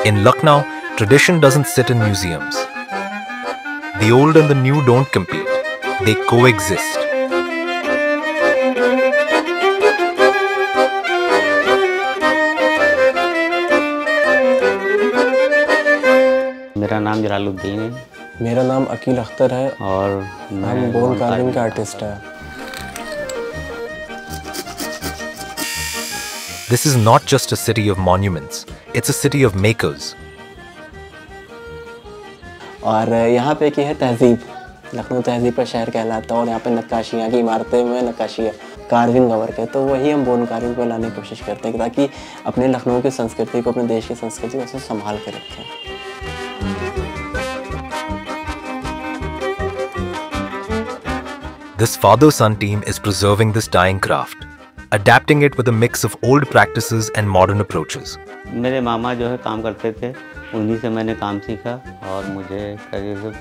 In Lucknow, tradition doesn't sit in museums. The old and the new don't compete. They coexist. मेरा नाम जलालुद्दीन है। मेरा नाम अकील अख्तर है और हम बोन कार्विंग के आर्टिस्ट हैं। This is not just a city of monuments, it's a city of makers. और यहाँ पे की है तहजीब, लखनऊ तहजीब का शहर कहलाता है और यहाँ पे नक्काशियाँ की इमारतें में नक्काशियाँ कार्विंग का वर्क है, तो वही हम बोन कार्विंग को लाने की कोशिश करते हैं ताकि अपने लखनऊ की संस्कृति को, अपने देश की संस्कृति को ऐसे संभाल के रखें। This father-son team is preserving this dying craft, adapting it with a mix of old practices and modern approaches. मेरे मामा जो है काम करते थे, उन्हीं से मैंने काम सीखा और मुझे करीब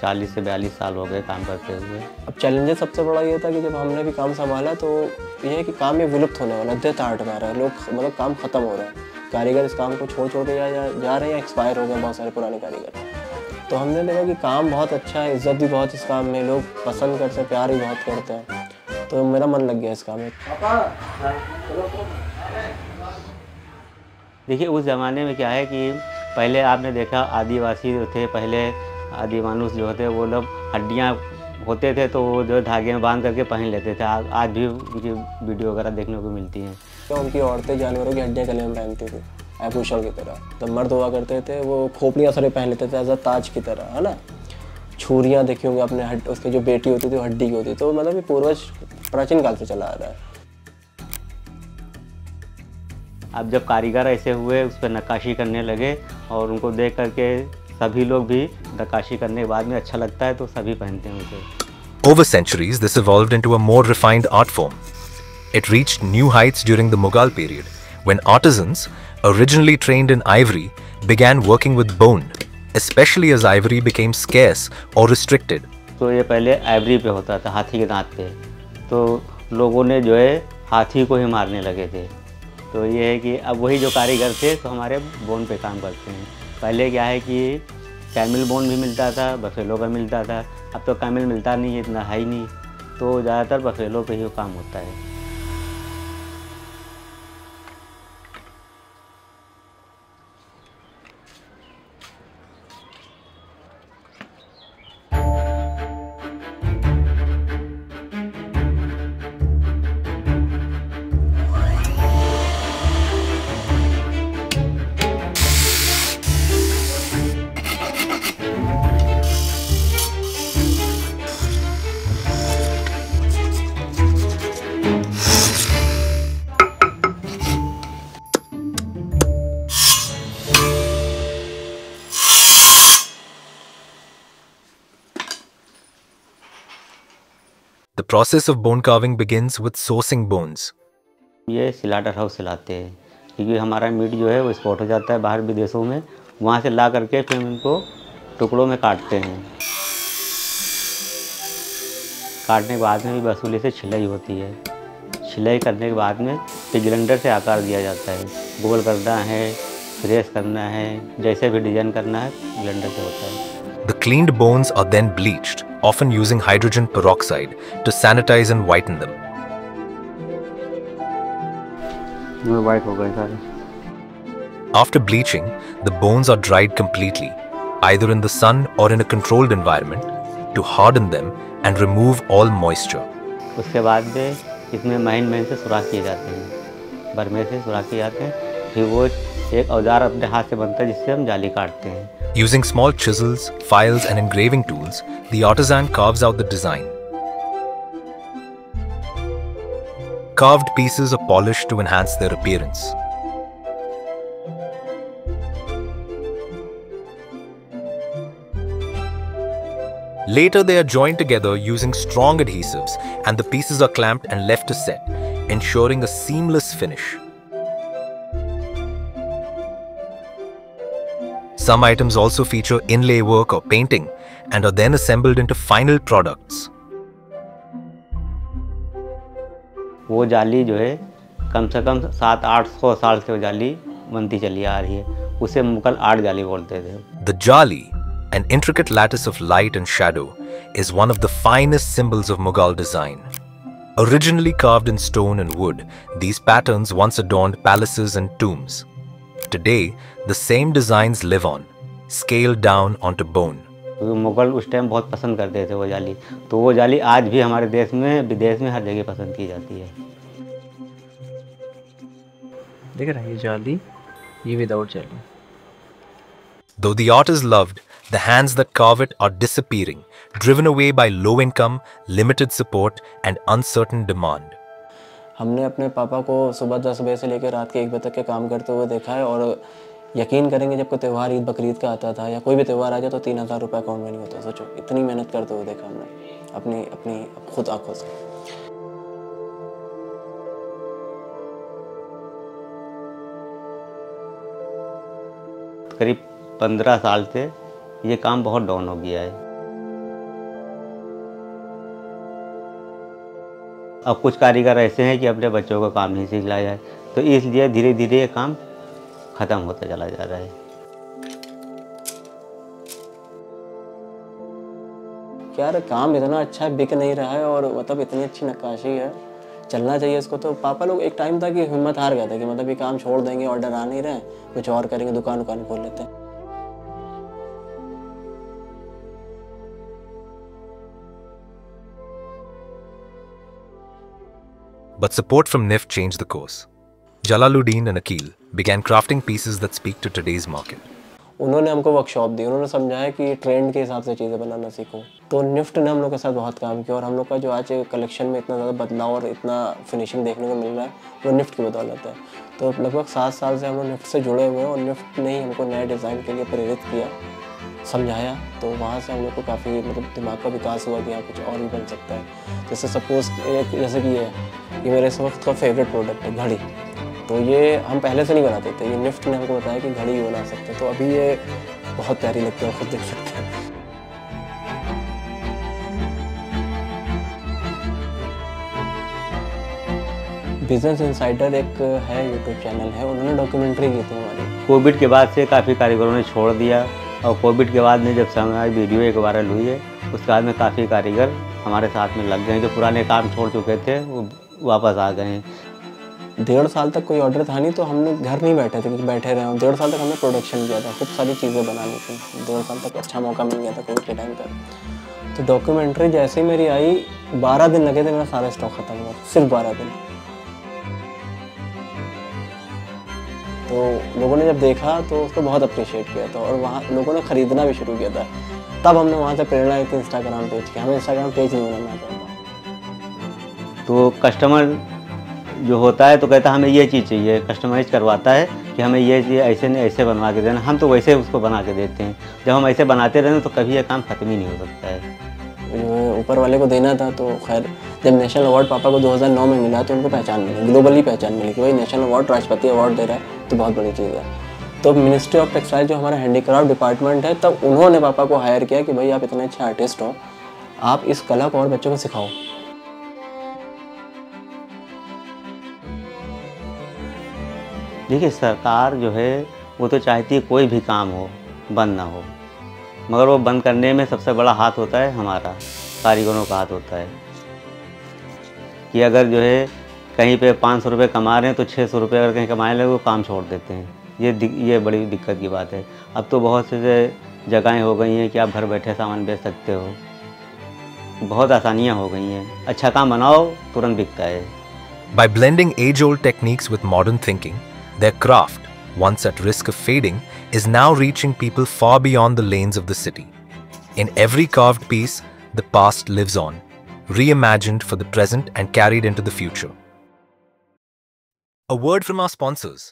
40 से 42 साल हो गए काम करते हुए। अब चैलेंजेस सबसे बड़ा ये था कि जब हमने भी काम संभाला तो ये है कि काम ये विलुप्त होने वाला, डेथ आर्ट में आ रहा है, लोग मतलब काम ख़त्म हो रहा है, कारीगर इस काम को छोड़ के जा रहे हैं, एक्सपायर हो गए बहुत सारे पुराने कारीगर। तो हमने देखा कि काम बहुत अच्छा है, इज्जत भी बहुत इस काम में, लोग पसंद करते हैं, प्यार भी बहुत करते हैं, तो मेरा मन लग गया इस काम में। देखिए उस ज़माने में क्या है कि पहले आपने देखा आदिवासी जो थे, पहले आदि मानुष जो होते वो लोग हड्डियाँ होते थे तो वो जो धागे में बांध करके पहन लेते थे। आज भी उनकी वीडियो वगैरह देखने को मिलती हैं। तो उनकी औरतें जानवरों की हड्डियाँ गले में पहनती थी आभूषण की तरह, तो मर्द हुआ करते थे वो खोपड़ियाँ सारे पहन लेते थे एज अ ताज की तरह, है ना। छुरियाँ देखी होंगी आपने, उसकी जो बेटी होती थी वो हड्डी की होती, तो मतलब ये पूर्वज प्राचीन काल से चला आ रहा है। अब जब कारीगर ऐसे हुए, उस पर नक्काशी करने लगे और उनको देख करके सभी लोग भी नक्काशी करने के बाद में अच्छा लगता है तो सभी पहनते हैं उसे। Over centuries, this evolved into a more refined art form. It reached new heights during the Mughal period, when artisans, originally trained in ivory, began working with bone, especially as ivory became scarce or restricted. तो ये पहले Ivory पे होता था, हाथी के दांत पे, तो लोगों ने जो है हाथी को ही मारने लगे थे। तो ये है कि अब वही जो कारीगर थे तो हमारे बोन पे काम करते हैं। पहले क्या है कि कैमल बोन भी मिलता था, बफेलो का मिलता था, अब तो कैमल मिलता नहीं है, इतना है ही नहीं, तो ज़्यादातर बफेलो पे ही काम होता है। The process of bone carving begins with sourcing bones. ये स्लाटर हाउस से लाते हैं क्योंकि हमारा मीट जो है वो एक्सपोर्ट हो जाता है बाहर विदेशों में, वहाँ से ला करके फिर इनको टुकड़ों में काटते हैं। काटने के बाद में भी वसूली से छिलाई होती है। छिलाई करने के बाद में फिर ग्राइंडर से आकार दिया जाता है, गोल करना है, प्रेस करना है, जैसे भी डिजाइन करना है ग्राइंडर से होता है। The cleaned bones are then bleached, often using hydrogen peroxide to sanitize and whiten them. White हो गए सारे। After bleaching, the bones are dried completely, either in the sun or in a controlled environment, to harden them and remove all moisture. उसके बाद में इसमें महीन से सुराख किए जाते हैं, बरमे से सुराख किए जाते हैं, फिर वो एक औजार अपने हाथ से बनता है जिससे हम जाली काटते हैं। Using small chisels, files and engraving tools, the artisan carves out the design. Carved pieces are polished to enhance their appearance. Later they are joined together using strong adhesives and the pieces are clamped and left to set, ensuring a seamless finish. Some items also feature inlay work or painting and are then assembled into final products. वो जाली जो है कम से कम 700-800 साल से वो जाली बनती चली आ रही है। उसे मुगल आर्ट जाली बोलते थे। The jali, an intricate lattice of light and shadow, is one of the finest symbols of Mughal design. Originally carved in stone and wood, these patterns once adorned palaces and tombs. Today, the same designs live on, scaled down onto bone. Mughal उस time बहुत पसंद करते थे वो जाली, तो वो जाली आज भी हमारे देश में, विदेश में हर जगह पसंद की जाती है। देख रहा है ये जाली, ये विदाउट जाली। Though the art is loved, the hands that carve it are disappearing, driven away by low income, limited support, and uncertain demand. हमने अपने पापा को सुबह 10 बजे से लेकर रात के 1 बजे तक के काम करते हुए देखा है, और यकीन करेंगे जब कोई त्यौहार ईद बकरीद का आता था या कोई भी त्यौहार आ जाए तो 3,000 रुपये अकाउंट में नहीं होता। सोचो, इतनी मेहनत करते हुए देखा हमने अपनी खुद आंखों से। करीब 15 साल से ये काम बहुत डाउन हो गया है। अब कुछ कारीगर ऐसे हैं कि अपने बच्चों को काम नहीं सिखलाया जाए, तो इसलिए धीरे धीरे ये काम ख़त्म होता चला जा रहा है। यार काम इतना अच्छा बिक नहीं रहा है, और मतलब इतनी अच्छी नक्काशी है, चलना चाहिए इसको। तो पापा लोग एक टाइम था कि हिम्मत हार गया था कि मतलब ये काम छोड़ देंगे, ऑर्डर आ नहीं रहे, कुछ और करेंगे, दुकान खोल लेते हैं। But support from NIF changed the course. Jalaluddin and Aqeel began crafting pieces that speak to today's market. उन्होंने हमको वर्कशॉप दी, उन्होंने समझाया कि ट्रेंड के हिसाब से चीज़ें बनाना सीखो। तो निफ्ट ने हम लोग के साथ बहुत काम किया, और हम लोग का जो आज कलेक्शन में इतना ज़्यादा बदलाव और इतना फिनिशिंग देखने को मिल रहा है वो निफ्ट की बदौलत है। तो लगभग 7 साल से हम लोग निफ्ट से जुड़े हुए हैं, और निफ्ट ने ही हमको नए डिज़ाइन के लिए प्रेरित किया, समझाया। तो वहाँ से हम लोग को काफ़ी मतलब दिमाग का विकास हुआ कि हाँ कुछ और भी बन सकता है। जैसे सपोज़ जैसे कि ये मेरे इस वक्त का फेवरेट प्रोडक्ट है, घड़ी। तो ये हम पहले से नहीं बनाते थे, ये निफ्ट ने हमको बताया कि घड़ी ही बना सकते हैं। तो अभी ये बहुत प्यारी लगती है, खुद देख सकते हैं। बिजनेस इनसाइडर एक है, यूट्यूब चैनल है, उन्होंने डॉक्यूमेंट्री की थी हमारी। कोविड के बाद से काफ़ी कारीगरों ने छोड़ दिया, और कोविड के बाद में जब हमारी वीडियो एक वायरल हुई है, उसके बाद में काफ़ी कारीगर हमारे साथ में लग गए हैं। जो पुराने काम छोड़ चुके थे वो वापस आ गए हैं। 1.5 साल तक कोई ऑर्डर था नहीं, तो हमने घर नहीं बैठे थे कि बैठे रहे। 1.5 साल तक हमने प्रोडक्शन किया था, खूब सारी चीज़ें बनानी थी। 1.5 साल तक अच्छा मौका मिल गया था कोविड के टाइम पर। तो डॉक्यूमेंट्री जैसे ही मेरी आई, 12 दिन लगे थे मेरा सारा स्टॉक ख़त्म हुआ, सिर्फ 12 दिन। तो लोगों ने जब देखा तो उसको बहुत अप्रिशिएट किया था, और वहाँ लोगों ने ख़रीदना भी शुरू किया था। तब हमने वहाँ से प्रेरणा ली थी इंस्टाग्राम पेज की। हमें इंस्टाग्राम पेज नहीं बनाना आता था। तो कस्टमर जो होता है तो कहता है हमें ये चीज़ चाहिए, कस्टमाइज करवाता है कि हमें ये चीज़ ऐसे नहीं ऐसे बनवा के देना, हम तो वैसे उसको बना के देते हैं। जब हम ऐसे बनाते रहें तो कभी ये काम ख़त्म ही नहीं हो सकता है। ऊपर वाले को देना था, तो खैर जब नेशनल अवार्ड पापा को 2009 में मिला तो उनको पहचान मिली, ग्लोबली पहचान मिली कि भाई नेशनल अवार्ड, राष्ट्रपति अवार्ड दे रहा है, तो बहुत बड़ी चीज़ है। तो मिनिस्ट्री ऑफ टेक्सटाइल जो हमारा हैंडीक्राफ्ट डिपार्टमेंट है, तब उन्होंने पापा को हायर किया कि भाई आप इतने अच्छे आर्टिस्ट हो, आप इस कला को और बच्चों को सिखाओ। देखिए, सरकार जो है वो तो चाहती है कोई भी काम हो बंद ना हो, मगर वो बंद करने में सबसे बड़ा हाथ होता है हमारा, कारीगरों का हाथ होता है। कि अगर जो है कहीं पे 500 रुपये कमा रहे हैं तो 600 रुपये अगर कहीं कमाए लगे वो काम छोड़ देते हैं। ये बड़ी दिक्कत की बात है। अब तो बहुत से जगहें हो गई हैं कि आप घर बैठे सामान बेच सकते हो, बहुत आसानियाँ हो गई हैं। अच्छा काम बनाओ, तुरंत बिकता है। By blending age-old techniques with modern thinking, their craft, once at risk of fading, is now reaching people far beyond the lanes of the city. In every carved piece, the past lives on, reimagined for the present and carried into the future. A word from our sponsors.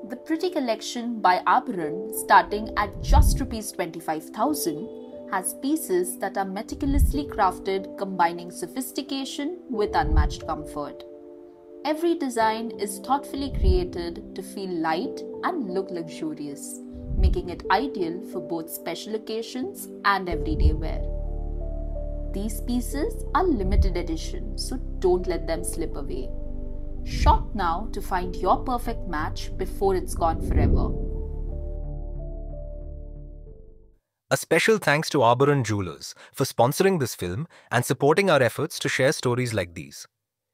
The pretty collection by Abharan, starting at just ₹25,000, has pieces that are meticulously crafted, combining sophistication with unmatched comfort. Every design is thoughtfully created to feel light and look luxurious, making it ideal for both special occasions and everyday wear. These pieces are limited edition, so don't let them slip away. Shop now to find your perfect match before it's gone forever. A special thanks to Arboran Jewelers for sponsoring this film and supporting our efforts to share stories like these.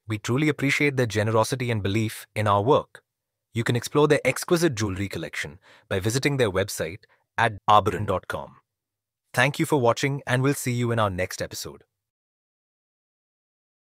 We truly appreciate their generosity and belief in our work. You can explore their exquisite jewelry collection by visiting their website at arboran.com. Thank you for watching, and we'll see you in our next episode.